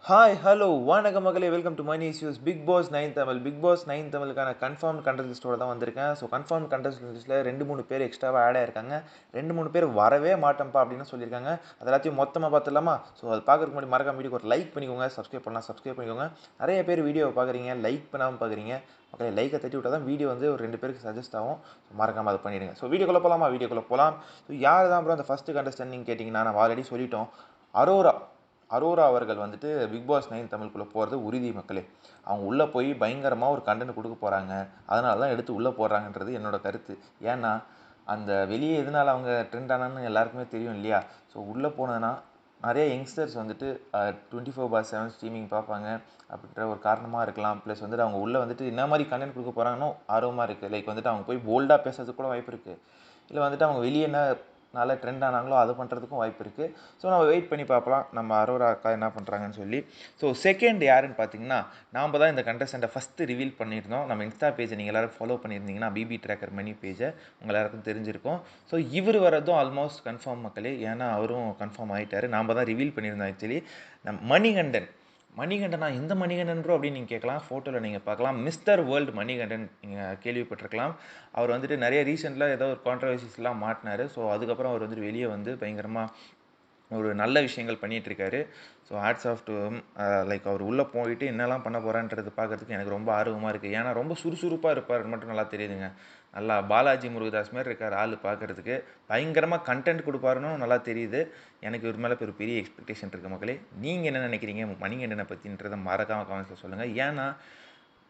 Hi hello வணக்கம் மகளே, welcome to money issues. Bigg Boss 9 Tamil. Bigg Boss 9 தமிழுக்கான confirm contest லிஸ்ட்டோட தான் வந்திருக்கேன். ஸோ கன்ஃபார்ம் கண்டஸ்ட் லிஸ்ட்டில் 2-3 பேர் எக்ஸ்ட்ராவாக ஆட் ஆயிருக்காங்க. 2-3 பேர் வரவே மாட்டேன்ப்பா அப்படின்னு சொல்லியிருக்காங்க. அது எல்லாத்தையும் மொத்தமாக பார்த்துடலாமா? ஸோ அது பார்க்கறதுக்கு முன்னாடி மறக்காம வீடியோக்கு ஒரு லைக் பண்ணிக்கோங்க. சப்ஸ்கிரைப் பண்ணலாம், சப்ஸ்கிரைப் பண்ணிக்கோங்க. நிறைய பேர் வீடியோவை பார்க்குறீங்க, லைக் பண்ணாமல் பார்க்குறீங்க. மக்களே, லைக்கை தட்டி விட்டால் தான் வீடியோ வந்து ஒரு 2 பேருக்கு சஜஸ்ட் ஆகும். ஸோ மறக்காமல் அதை பண்ணிவிடுங்க. ஸோ வீடியோக்குள்ளே போகலாமா? வீடியோக்குள்ளே போகலாம். ஸோ யார் தான் அப்புறம் அந்த ஃபஸ்ட்டு கண்டஸ்டன்ட் நீங்கள் கேட்டிங்கன்னா, நம்ம ஆல்ரெடி சொல்லிட்டோம். அரோரா அரோரா அவர்கள் வந்துட்டு பிக் பாஸ் 9 தமிழுக்குள்ளே போகிறது உறுதி மக்களே. அவங்க உள்ளே போய் பயங்கரமாக ஒரு கண்டென்ட் கொடுக்க போகிறாங்க. அதனால தான் எடுத்து உள்ளே போடுறாங்கன்றது என்னோட கருத்து. ஏன்னா அந்த வெளியே எதனால் அவங்க ட்ரெண்ட் ஆனான்னு எல்லாருக்குமே தெரியும் இல்லையா? ஸோ உள்ளே போனதுன்னா நிறைய யங்ஸ்டர்ஸ் வந்துட்டு 24/7 ஸ்ட்ரீமிங் பார்ப்பாங்க அப்படின்ற ஒரு காரணமாக இருக்கலாம். ப்ளஸ் வந்துட்டு அவங்க உள்ளே வந்துட்டு என்ன மாதிரி கண்டென்ட் கொடுக்க போகிறாங்கன்னு ஆர்வமாக இருக்குது. லைக் வந்துட்டு அவங்க போய் போல்டாக பேசுறதுக்கு கூட வாய்ப்பு இருக்குது. இல்லை வந்துட்டு அவங்க வெளியே என்ன நல்லா ட்ரெண்ட் ஆனாங்களோ அதை பண்ணுறதுக்கும் வாய்ப்பு இருக்குது. ஸோ நம்ம வெயிட் பண்ணி பார்க்கலாம் நம்ம அரோரா அக்கா என்ன பண்ணுறாங்கன்னு சொல்லி. ஸோ செகண்ட் யாருன்னு பார்த்தீங்கன்னா, நாம் தான் இந்த கண்டஸ்டண்ட்டை ஃபஸ்ட்டு ரிவீல் பண்ணியிருந்தோம். நம்ம இன்ஸ்டா பேஜை நீங்கள் எல்லோரும் ஃபாலோ பண்ணியிருந்தீங்கன்னா, பிபி ட்ராக்கர் மணி பேஜை உங்கள் எல்லாருக்கும் தெரிஞ்சிருக்கும். ஸோ இவர் வரதும் ஆல்மோஸ்ட் கன்ஃபார்ம் மக்களே. ஏன்னா அவரும் கன்ஃபார்ம் ஆகிட்டார். நாம் தான் ரிவீல் பண்ணியிருந்தோம் ஆக்சுவலி. மணிகண்டனா எந்த மணிகண்டன் ப்ரோ அப்படின்னு நீங்கள் கேட்கலாம். ஃபோட்டோவில் நீங்கள் பார்க்கலாம், மிஸ்டர் வேர்ல்டு மணிகண்டன் நீங்கள் கேள்விப்பட்டிருக்கலாம். அவர் வந்துட்டு நிறைய ரீசெண்டாக ஏதோ ஒரு கான்ட்ரவர்சிஸ்லாம் மாட்டினார். ஸோ அதுக்கப்புறம் அவர் வந்துட்டு வெளியே வந்து பயங்கரமாக ஒரு நல்ல விஷயங்கள் பண்ணிகிட்ருக்காரு. So hats off to like அவர் உள்ளே போயிட்டு என்னெல்லாம் பண்ண போகிறான்றது பார்க்குறதுக்கு எனக்கு ரொம்ப ஆர்வமாக இருக்குது. ஏன்னா ரொம்ப சுறுசுறுப்பாக இருப்பார் மட்டும் நல்லா தெரியுதுங்க. நல்லா பாலாஜி முருகதாஸ் மாதிரி இருக்கார் ஆள் பார்க்குறதுக்கு. பயங்கரமாக கண்டென்ட் கொடுப்பாருன்னு நல்லா தெரியுது. எனக்கு இவர் மேலே ஒரு பெரிய எக்ஸ்பெக்டேஷன் இருக்குது மக்களே. நீங்கள் என்ன நினைக்கிறீங்க மணிகண்டனை பற்றின்றதை மறக்காமல் கமெண்ட்ஸில் சொல்லுங்கள். ஏன்னா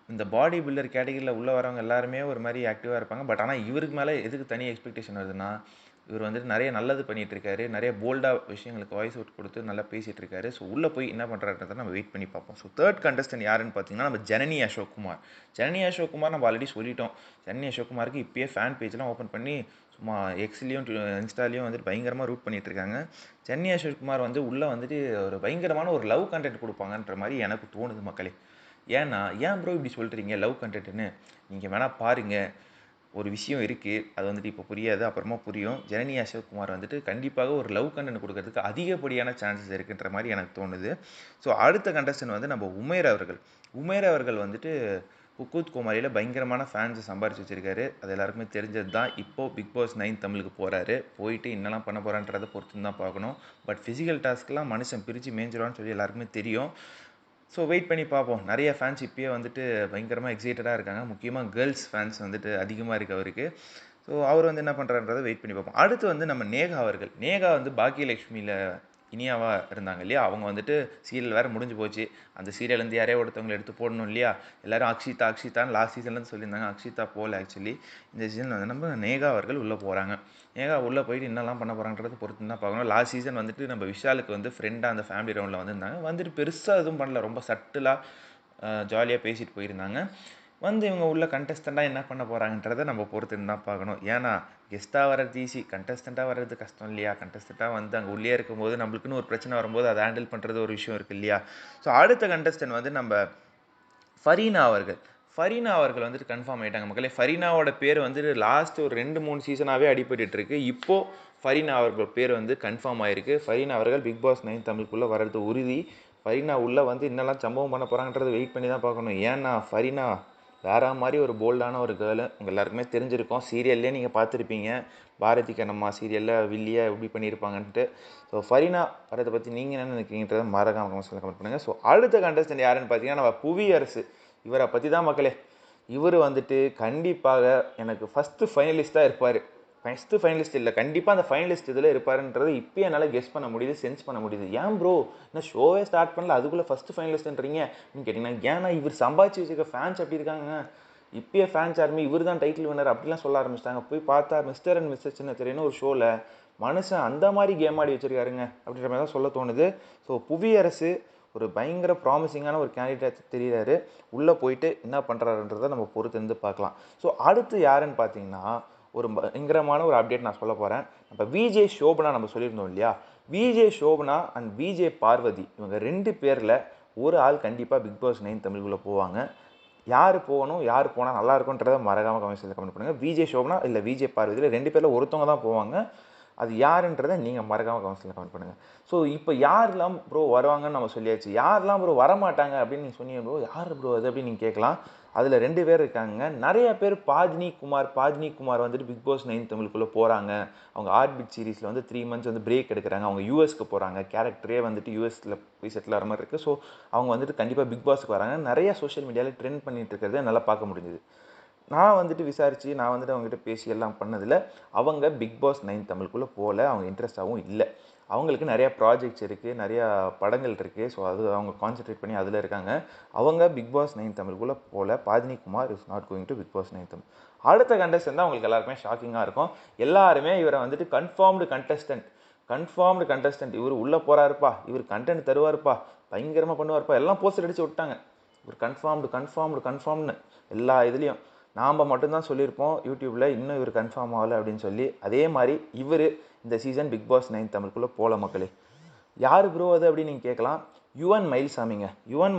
இந்த பாடி பில்டர் கேட்டகரியில் உள்ளே வரவங்க எல்லாருமே ஒரு மாதிரி ஆக்டிவாக இருப்பாங்க. பட் ஆனால் இவருக்கு மேலே எதுக்கு தனி எக்ஸ்பெக்டேஷன் வருதுன்னா, இவர் வந்துட்டு நிறைய நல்லது பண்ணிகிட்ருக்காரு. நிறைய போல்டாக விஷயங்களுக்கு வாய்ஸ் அவுட் கொடுத்து நல்லா பேசிகிட்டு இருக்காரு. ஸோ உள்ளே போய் என்ன பண்ணுறாருன்றதை நம்ம வெயிட் பண்ணி பார்ப்போம். ஸோ தேர்ட் கண்டஸ்டன்ட் யாருன்னு பார்த்தீங்கன்னா, நம்ம ஜனனி அசோக்குமார். ஜனனி அசோக்குமார் நம்ம ஆல்ரெடி சொல்லிட்டோம். ஜனனி அசோக்குமாருக்கு இப்போயே ஃபேன் பேஜ்லாம் ஓப்பன் பண்ணி சும்மா எக்ஸ்லேயும் இன்ஸ்டாலேயும் வந்துட்டு பயங்கரமாக ரூட் பண்ணிகிட்ருக்காங்க. ஜனனி அசோக்குமார் வந்து உள்ளே வந்துட்டு ஒரு பயங்கரமான ஒரு லவ் கண்டென்ட் கொடுப்பாங்கன்ற மாதிரி எனக்கு தோணுது மக்களே. ஏன் ப்ரோ இப்படி சொல்கிறீங்க லவ் கண்டென்ட்னு? நீங்கள் வேணால் பாருங்கள். ஒரு விஷயம் இருக்குது, அது வந்துட்டு இப்போ புரியாது, அப்புறமா புரியும். ஜனனி அசோக்குமார் வந்துட்டு கண்டிப்பாக ஒரு லவ் கண்டென்ட் கொடுக்கறதுக்கு அதிகப்படியான சான்சஸ் இருக்குன்ற மாதிரி எனக்கு தோணுது. ஸோ அடுத்த கண்டஸ்டன்ட் வந்து நம்ம உமேர் அவர்கள். உமேர் அவர்கள் வந்துட்டு குக்கூத் குமாரியில் பயங்கரமான ஃபேன்ஸை சம்பாரிச்சு வச்சுருக்காரு. அது எல்லாருக்குமே தெரிஞ்சது தான். இப்போது பிக் பாஸ் 9 தமிழுக்கு போகிறாரு. போயிட்டு என்னெல்லாம் பண்ண போகிறான்றதை பொறுத்து தான் பார்க்கணும். பட் ஃபிசிக்கல் டாஸ்க்லாம் மனுஷன் பிரித்து மேய்ஞ்சிருவான்னு சொல்லி எல்லாருக்குமே தெரியும். ஸோ வெயிட் பண்ணி பார்ப்போம். நிறைய ஃபேன்ஸ் இப்போயே வந்துட்டு பயங்கரமாக எக்ஸைட்டடாக இருக்காங்க. முக்கியமாக கேர்ள்ஸ் ஃபேன்ஸ் வந்துட்டு அதிகமாக இருக்குது அவருக்கு. ஸோ அவர் வந்து என்ன பண்ணுறான்றதை வெயிட் பண்ணி பார்ப்போம். அடுத்து வந்து நம்ம நேகா அவர்கள். நேகா வந்து பாக்கியலட்சுமியில் இனியாவாக இருந்தாங்க இல்லையா? அவங்க வந்துட்டு சீரியல் வேறு முடிஞ்சு போச்சு. அந்த சீரியல்லேருந்து யாரையோ ஒருத்தவங்களை எடுத்து போடணும் இல்லையா? எல்லோரும் அக்ஷிதான்னு லாஸ்ட் சீசன்லேருந்து சொல்லியிருந்தாங்க. அக்ஷிதா போகல ஆக்சுவலி. இந்த சீசன் வந்து நம்ம நேகா அவர்கள் உள்ளே போகிறாங்க. நேகா உள்ளே போயிட்டு என்னெல்லாம் பண்ண போகிறாங்கன்றதை பொறுத்து தான் பார்க்கணும். லாஸ்ட் சீசன் வந்துட்டு நம்ம விஷாலுக்கு வந்து ஃப்ரெண்டாக அந்த ஃபேமிலி ரவுண்டில் வந்திருந்தாங்க. வந்துட்டு பெருசாக எதுவும் பண்ணல. ரொம்ப சட்டிலாக ஜாலியாக பேசிட்டு போயிருந்தாங்க. வந்து இவங்க உள்ள கண்டஸ்டண்ட்டாக என்ன பண்ண போகிறாங்கன்றதை நம்ம பொறுத்து தான் பார்க்கணும். ஏன்னா கெஸ்ட்டாக வர்றது ஈஸி, கண்டஸ்டண்ட்டாக வர்றது கஷ்டம் இல்லையா? கண்டஸ்டண்ட்டாக வந்து அங்கே உள்ளே இருக்கும்போது நம்மளுக்குன்னு ஒரு பிரச்சனை வரும்போது அதை ஹேண்டில் பண்ணுறது ஒரு விஷயம் இருக்குது இல்லையா? ஸோ அடுத்த கண்டஸ்டன்ட் வந்து நம்ம ஃபரீனா அவர்கள். ஃபரீனா அவர்கள் வந்துட்டு கன்ஃபார்ம் ஆகிட்டாங்க மக்களே. ஃபரீனாவோட பேர் வந்துட்டு லாஸ்ட் ஒரு 2-3 சீசனாகவே அடிபட்டுருக்கு. இப்போது ஃபரீனா அவர்கள் பேர் வந்து கன்ஃபார்ம் ஆகிருக்கு. ஃபரீனா அவர்கள் பிக் பாஸ் 9 தமிழுக்குள்ளே வர்றது உறுதி. ஃபரீனா உள்ளே வந்து என்னெல்லாம் சம்பவம் பண்ண போகிறாங்கன்றது வெயிட் பண்ணி தான் பார்க்கணும். ஏன்னா ஃபரீனா வேற மாதிரி ஒரு போல்டான ஒரு கேர்ளு. உங்கள் எல்லாருக்குமே தெரிஞ்சிருக்கும். சீரியல்லே நீங்கள் பார்த்துருப்பீங்க. பாரதி கண்ணம்மா சீரியலில் வில்லியாக எப்படி பண்ணியிருப்பாங்கன்ட்டு. ஸோ ஃபரீனா வரதை பற்றி நீங்கள் என்ன நினைக்கிறீங்கன்றதை மறக்காம கமெண்ட்ஸில் கமெண்ட் பண்ணுங்கள். ஸோ அடுத்த கண்டஸ்டன்ட் யாருன்னு பார்த்தீங்கன்னா, நம்ம புவியரசு. இவரை பற்றி தான் மக்களே. இவர் வந்துட்டு கண்டிப்பாக எனக்கு ஃபஸ்ட்டு ஃபைனலிஸ்ட்டாக இருப்பார். ஃபஸ்ட்டு ஃபைனலிஸ்ட் இல்லை, கண்டிப்பாக அந்த ஃபைனலிஸ்ட் இதில் இருப்பாருன்றது இப்போ என்னால் கெஸ் பண்ண முடியுது, சென்ஸ் பண்ண முடியுது. ஏன் ப்ரோ இன்னும் ஷோவே ஸ்டார்ட் பண்ணல அதுக்குள்ளே ஃபஸ்ட்டு ஃபைனலிஸ்ட்ன்றீங்க அப்படின்னு கேட்டிங்கன்னா, ஏன்னா இவர் சம்பாதிச்சு வச்சுருக்க ஃபேன்ஸ் அப்படி இருக்காங்க. இப்போயே ஃபேன்ஸ் யாருமே இவர் தான் டைட்டில் வின்னர் அப்படிலாம் சொல்ல ஆரம்பிச்சிட்டாங்க. போய் பார்த்தா மிஸ்டர் அண்ட் மிஸ்ஸஸ் சின்ன தெரியுன்னு ஒரு ஷோவில் மனுஷன் அந்த மாதிரி கேம் ஆடி வச்சுருக்காருங்க அப்படின்ற மாதிரி தான் சொல்ல தோணுது. ஸோ புவியரசு ஒரு பயங்கர ப்ராமிசிங்கான ஒரு கேண்டிடேட் தெரிகிறாரு. உள்ளே போயிட்டு என்ன பண்ணுறாருன்றதை நம்ம பொறுத்து இருந்து பார்க்கலாம். ஸோ அடுத்து யாருன்னு பார்த்தீங்கன்னா, ஒரு பயங்கரமான ஒரு அப்டேட் நான் சொல்ல போகிறேன். நம்ம விஜே ஷோபனா நம்ம சொல்லியிருந்தோம் இல்லையா? VJ Shobana and VJ Parvathi இவங்க 2 பேரில் ஒரு ஆள் கண்டிப்பாக பிக் பாஸ் 9 தமிழுக்குள்ளே போவாங்க. யார் போகணும், யார் போனால் நல்லா இருக்குன்றதை மறக்காமல் கமெண்ட்ஸில் கமெண்ட் பண்ணுங்கள். விஜே ஷோபனா இல்லை விஜே பார்வதியில் 2 பேரில் ஒருத்தவங்க தான் போவாங்க. அது யாருன்றதை நீங்கள் மறக்காமல் கமெண்ட்ஸில் கமெண்ட் பண்ணுங்கள். ஸோ இப்போ யாரெல்லாம் ப்ரோ வருவாங்கன்னு நம்ம சொல்லியாச்சு. யாரெல்லாம் ப்ரோ வரமாட்டாங்க அப்படின்னு நீங்கள் சொன்னீங்க ப்ரோ, யார் ப்ரோ அது அப்படின்னு நீங்கள் கேட்கலாம். அதில் 2 பேர் இருக்காங்க. நிறைய பேர் பாஜ்னி குமார் வந்துட்டு பிக் பாஸ் 9 தமிழுக்குள்ளே போகிறாங்க. அவங்க ஆர்பிட் சீரிஸில் வந்து 3 மந்த்ஸ் வந்து பிரேக் எடுக்கிறாங்க. அவங்க யூஎஸ்க்கு போகிறாங்க. கேரக்டரே வந்துட்டு யூஎஸில் போய் செட்டில் ஆகிற மாதிரி இருக்குது. ஸோ அவங்க வந்துட்டு கண்டிப்பாக பிக் பாஸுக்கு வராங்க. நிறைய சோஷியல் மீடியாவில் ட்ரெண்ட் பண்ணிட்டு இருக்கிறத என்னால் பார்க்க முடிஞ்சுது. நான் வந்துட்டு விசாரித்து நான் வந்துட்டு அவங்ககிட்ட பேசி எல்லாம் பண்ணதில் அவங்க பிக் பாஸ் 9 தமிழுக்குள்ளே போகல. அவங்க இன்ட்ரெஸ்டாகவும் இல்லை. அவங்களுக்கு நிறையா ப்ராஜெக்ட்ஸ் இருக்குது, நிறையா படங்கள் இருக்குது. ஸோ அது அவங்க கான்சென்ட்ரேட் பண்ணி அதில் இருக்காங்க. அவங்க பிக் பாஸ் 9 தமிழுக்குள்ளே போகல. Bajni Kumar is not going to Bigg Boss 9 Tamil. அடுத்த கண்டஸ்டன்ட் தான் அவங்களுக்கு எல்லாருக்குமே ஷாக்கிங்காக இருக்கும். எல்லாருமே இவரை வந்துட்டு கன்ஃபார்ம்டு கண்டஸ்டன்ட் இவர் உள்ளே போகிறாருப்பா, இவர் கண்டென்ட் தருவார்ப்பா, பயங்கரமாக பண்ணுவார்ப்பா, எல்லாம் போஸ்டர் அடித்து விட்டாங்க. இவர் கன்ஃபார்ம்டு எல்லா இதுலேயும். நாம் மட்டும்தான் சொல்லியிருப்போம் யூடியூப்பில் இன்னும் இவர் கன்ஃபார்ம் ஆகலை அப்படின்னு சொல்லி. அதே மாதிரி இவர் இந்த சீசன் பிக் பாஸ் 9 தமிழுக்குள்ளே போகல மக்களே. யார் ப்ரோ அது அப்படின்னு நீங்கள் கேட்கலாம். யுவன்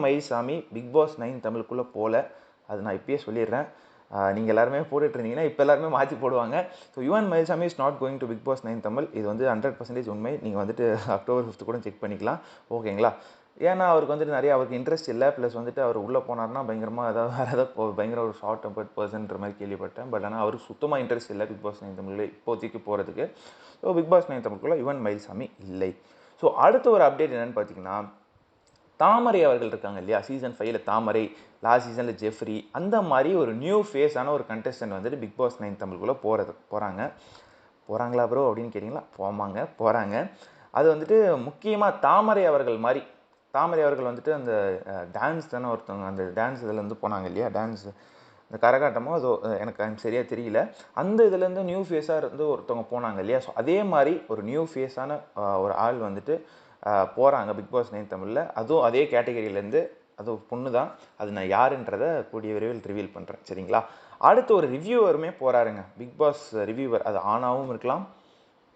மயில்சாமி பிக் பாஸ் 9 தமிழுக்குள்ளே போகல. அது நான் இப்பயே சொல்லிடுறேன். நீங்கள் எல்லாருமே போட்டுட்டு இருந்தீங்கன்னா இப்போ எல்லாருமே மாற்றி போடுவாங்க. So Yuvan Mayilsamy is not going to Bigg Boss 9 Tamil. இது வந்து 100% உண்மை. நீங்கள் வந்துட்டு அக்டோபர் 5 கூட செக் பண்ணிக்கலாம். ஓகேங்களா? ஏன்னா அவருக்கு வந்துட்டு நிறைய அவருக்கு இன்ட்ரெஸ்ட் இல்லை. ப்ளஸ் வந்துட்டு அவர் உள்ளே போனார்னா பயங்கரமாக ஏதாவது பயங்கர ஒரு ஷார்ட் டெம்பர்ட் பர்சன்ற மாதிரி கேள்விப்பட்டேன். பட் ஆனால் அவருக்கு சுத்தமாக இன்ட்ரெஸ்ட் இல்லை பிக் பாஸ் 9 தமிழில் இப்போதைக்கு போகிறதுக்கு. ஸோ பிக் பாஸ் 9 தமிழுக்குள்ள யுவன் மயில்சாமி இல்லை. ஸோ அடுத்த ஒரு அப்டேட் என்னென்னு பார்த்தீங்கன்னா, தாமரை அவர்கள் இருக்காங்க இல்லையா, சீசன் 5ல் தாமரை, லாஸ்ட் சீசனில் ஜெஃப்ரி, அந்த மாதிரி ஒரு நியூ ஃபேஸான ஒரு கண்டெஸ்டன்ட் வந்துட்டு பிக் பாஸ் 9 தமிழுக்குள்ளே போகிறாங்களா ப்ரோ அப்படின்னு கேட்டிங்களா? போகிறாங்க. அது வந்துட்டு முக்கியமாக தாமரை அவர்கள் வந்துட்டு அந்த டான்ஸ் தானே ஒருத்தவங்க அந்த டான்ஸ் இதுலேருந்து போனாங்க இல்லையா, டான்ஸ் இந்த கரகாட்டமோ அதோ எனக்கு சரியாக தெரியல. அந்த இதுலேருந்து நியூ ஃபேஸாக இருந்து ஒருத்தவங்க போனாங்க இல்லையா. ஸோ அதே மாதிரி ஒரு நியூ ஃபேஸான ஒரு ஆள் வந்துட்டு போகிறாங்க பிக் பாஸ் 9 தமிழில். அதுவும் அதே கேட்டகரியிலேருந்து. அது பொண்ணு தான். அது நான் யாருன்றதை கூடிய விரைவில் ரிவீல் பண்ணுறேன். சரிங்களா? அடுத்து ஒரு ரிவ்யூவருமே போகிறாருங்க, பிக் பாஸ் ரிவ்யூவர். அது ஆணாகவும் இருக்கலாம்,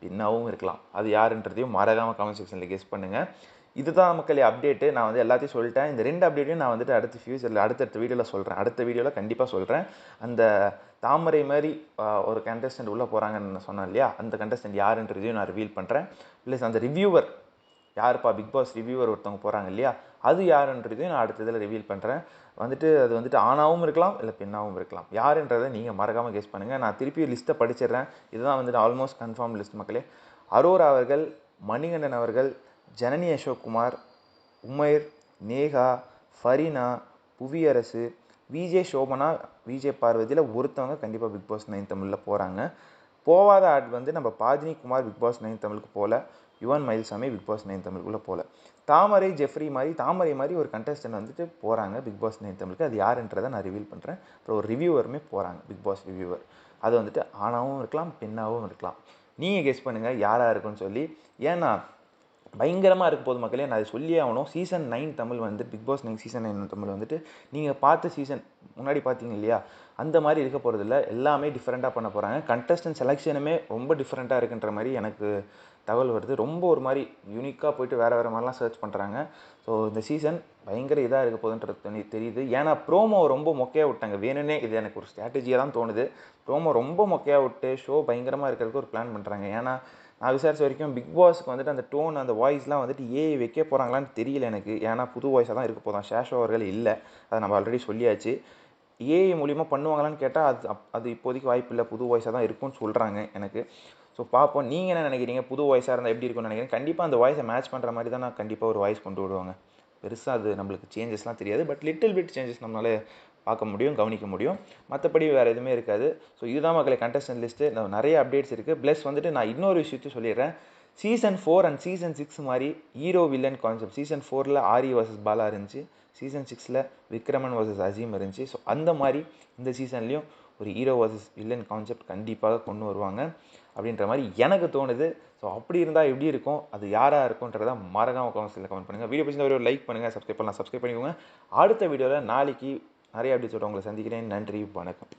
பெண்ணாகவும் இருக்கலாம். அது யாருன்றதையும் மறக்காமல் கமெண்ட் செக்ஷனில் கெஸ் பண்ணுங்கள். இதுதான் மக்களே அப்டேட்டு. நான் வந்து எல்லாத்தையும் சொல்லிட்டேன். இந்த 2 அப்டேட்டையும் நான் வந்துட்டு அடுத்த வீடியோவில் சொல்கிறேன். அடுத்த வீடியோவில் கண்டிப்பாக சொல்கிறேன். அந்த தாமரை மாதிரி ஒரு கண்டஸ்டன்ட் உள்ளே போகிறாங்கன்னு நான் சொன்னேன் இல்லையா, அந்த கண்டஸ்டன்ட் யாருன்றதையும் நான் ரிவீல் பண்ணுறேன். ப்ளஸ் அந்த ரிவ்யூவர் யாருப்பா, பிக் பாஸ் ரிவ்யூவர் ஒருத்தவங்க போகிறாங்க இல்லையா, அது யாருன்றதையும் நான் அடுத்த இதில் ரிவீல் பண்ணுறேன். அது வந்துட்டு ஆணாகவும் இருக்கலாம், இல்லை பெண்ணாகவும் இருக்கலாம். யாருன்றதை நீங்கள் மறக்காமல் கெஸ் பண்ணுங்கள். நான் திருப்பி லிஸ்ட்டை படிச்சிடுறேன். இதுதான் வந்துட்டு ஆல்மோஸ்ட் கன்ஃபார்ம் லிஸ்ட் மக்களே. அரோரா அவர்கள், மணிகண்டன் அவர்கள், ஜனனி அசோக்குமார், உமைர், நேகா, ஃபரீனா, புவியரசு, விஜே சோபனா, விஜே பார்வதியில் ஒருத்தவங்க கண்டிப்பாக பிக் பாஸ் 9 தமிழில் போகிறாங்க. போகாத ஆட் வந்து நம்ம பாஜ்னி குமார் பிக் பாஸ் 9 தமிழுக்கு போகல. யுவன் மயில்சாமி பிக் பாஸ் 9 தமிழுக்குள்ளே போகல. தாமரை மாதிரி ஒரு கண்டஸ்டன்ட் வந்துட்டு போகிறாங்க பிக் பாஸ் 9 தமிழுக்கு. அது யாருன்றதை நான் ரிவீல் பண்ணுறேன். அப்புறம் ஒரு ரிவ்யூவருமே போகிறாங்க, பிக் பாஸ் ரிவ்யூவர். அது வந்துட்டு ஆணாகவும் இருக்கலாம், பெண்ணாகவும் இருக்கலாம். நீங்கள் கெஸ் பண்ணுங்கள் யாராக இருக்குன்னு சொல்லி. ஏன்னா பயங்கரமாக இருக்க போது மக்களே. நான் அதை சொல்லியே ஆகணும். சீசன் 9 தமிழ் வந்து பிக் பாஸ் 9 சீசன் 9 தமிழ் வந்துட்டு நீங்கள் பார்த்த சீசன் முன்னாடி பார்த்தீங்க இல்லையா, அந்த மாதிரி இருக்க போகிறதில்ல. எல்லாமே டிஃப்ரெண்ட்டாக பண்ண போகிறாங்க. கண்டஸ்டன்ட் செலெக்ஷனுமே ரொம்ப டிஃப்ரெண்ட்டாக இருக்குன்ற மாதிரி எனக்கு தகவல் வருது. ரொம்ப ஒரு மாதிரி யூனிக்காக போயிட்டு வேறு மாதிரிலாம் சர்ச் பண்ணுறாங்க. ஸோ இந்த சீசன் பயங்கர இதாக இருக்க போகுதுன்றது தெரியுது. ஏன்னா ப்ரோமோ ரொம்ப மொக்கையாக விட்டாங்க வேணும்னே. இது எனக்கு ஒரு ஸ்ட்ராட்டஜியாக தான் தோணுது. ப்ரோமோ ரொம்ப மொக்கையாக விட்டு ஷோ பயங்கரமாக இருக்கிறதுக்கு ஒரு பிளான் பண்ணுறாங்க. ஏன்னா நான் விசாரித்த வரைக்கும் பிக் பாஸ்க்கு வந்துட்டு அந்த டோன், அந்த வாய்ஸ்லாம் வந்துட்டு வைக்க போகிறாங்களான்னு தெரியல எனக்கு. ஏன்னா புது வாய்ஸாக தான் இருக்க போதான். ஷேஷோ அவர்கள் இல்லை, அதை நம்ம ஆல்ரெடி சொல்லியாச்சு. ஏஐ மூலிமா பண்ணுவாங்களான்னு கேட்டால் அது இப்போதைக்கு வாய்ப்பு இல்லை. புது வாய்ஸாக தான் இருக்கும்னு சொல்கிறாங்க எனக்கு. ஸோ பார்ப்போம். நீங்கள் என்ன நினைக்கிறீங்க? புது வாய்ஸாக இருந்தால் எப்படி இருக்கும்னு நினைக்கிறேன். கண்டிப்பாக அந்த வாய்ஸை மேட்ச் பண்ணுற மாதிரி தான் நான் கண்டிப்பாக ஒரு வாய்ஸ் கொண்டு விடுவாங்க. பெருசாக அது நம்மளுக்கு சேஞ்சஸ்லாம் தெரியாது. பட் லிட்டில் பிட் சேஞ்சஸ் நம்மளால பார்க்க முடியும், கவனிக்க முடியும். மற்றபடி வேறு எதுவுமே இருக்காது. ஸோ இதுதான் மக்களை கண்டஸ்டன்ட் லிஸ்ட்டு. நிறைய அப்டேட்ஸ் இருக்குது. ப்ளஸ் வந்துட்டு நான் இன்னொரு விஷயத்தையும் சொல்லிடுறேன். சீசன் 4 அண்ட் சீசன் 6 மாதிரி ஹீரோ வில்லன் கான்செப்ட். சீசன் 4ல் ஆரி வர்சஸ் பாலா இருந்துச்சு. சீசன் 6ல் விக்ரமன் வர்சஸ் அசீம் இருந்துச்சு. ஸோ அந்த மாதிரி இந்த சீசன்லேயும் ஒரு ஹீரோ வர்சஸ் வில்லன் கான்செப்ட் கண்டிப்பாக கொண்டு வருவாங்க அப்படின்ற மாதிரி எனக்கு தோணுது. ஸோ அப்படி இருந்தால் எப்படி இருக்கும், அது யாராக இருக்கும்ன்றதை மறக்காம கமெண்ட்ஸில் கமெண்ட் பண்ணுங்கள். வீடியோ பிடிச்ச ஒரு லைக் பண்ணுங்கள், சப்ஸ்கிரைப் பண்ணிக்கோங்க. அடுத்த வீடியோவில் நாளைக்கு நிறைய அப்டேட்ஸோட உங்களை சந்திக்கிறேன். நன்றி, வணக்கம்.